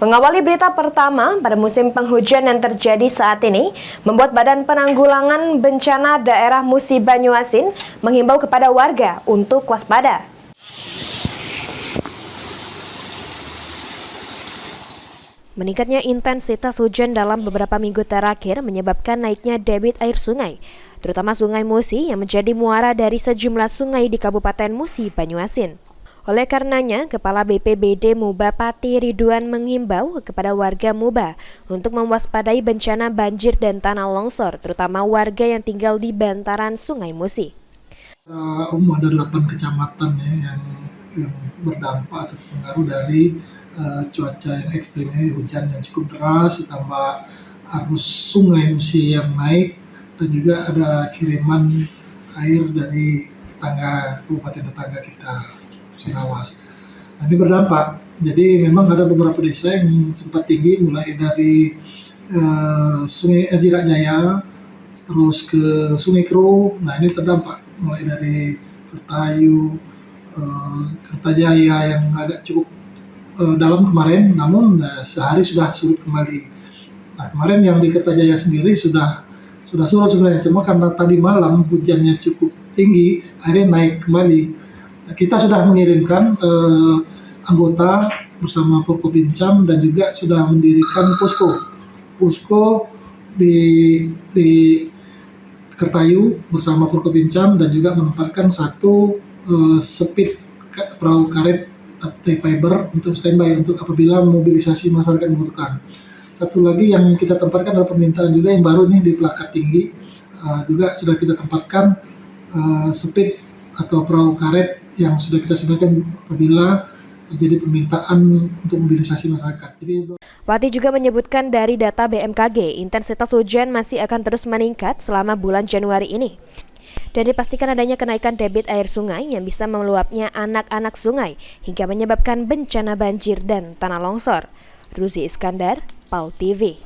Mengawali berita pertama pada musim penghujan yang terjadi saat ini, membuat Badan Penanggulangan Bencana Daerah Musi Banyuasin menghimbau kepada warga untuk waspada. Meningkatnya intensitas hujan dalam beberapa minggu terakhir menyebabkan naiknya debit air sungai, terutama Sungai Musi yang menjadi muara dari sejumlah sungai di Kabupaten Musi Banyuasin. Oleh karenanya, Kepala BPBD Muba Pati Ridwan mengimbau kepada warga Muba untuk mewaspadai bencana banjir dan tanah longsor, terutama warga yang tinggal di bantaran Sungai Musi. Ada 8 kecamatan yang berdampak atau pengaruh dari cuaca yang ekstrim, hujan yang cukup deras, ditambah arus Sungai Musi yang naik, dan juga ada kiriman air dari kabupaten tetangga kita, Cirawas. Nah, ini berdampak. Jadi memang ada beberapa desa yang sempat tinggi, mulai dari Sungai Jirak Jaya, terus ke Sungai Kro. Nah, ini terdampak mulai dari Kertayu, Kertajaya yang agak cukup dalam kemarin, namun sehari sudah surut kembali. Nah, kemarin yang di Kertajaya sendiri sudah surut sebenarnya, cuma karena tadi malam hujannya cukup tinggi, akhirnya naik kembali. Kita sudah mengirimkan anggota bersama Forkopimcam dan juga sudah mendirikan posko di Kertayu bersama Forkopimcam, dan juga menempatkan satu speed perahu karet fiber untuk standby untuk apabila mobilisasi masyarakat membutuhkan. Satu lagi yang kita tempatkan adalah permintaan juga yang baru nih di Pelakat Tinggi, juga sudah kita tempatkan speed atau perahu karet yang sudah kita sediakan apabila terjadi permintaan untuk mobilisasi masyarakat. Pati juga menyebutkan dari data BMKG, intensitas hujan masih akan terus meningkat selama bulan Januari ini. Dan dipastikan adanya kenaikan debit air sungai yang bisa meluapnya anak-anak sungai hingga menyebabkan bencana banjir dan tanah longsor. Ruzi Iskandar, PAL TV.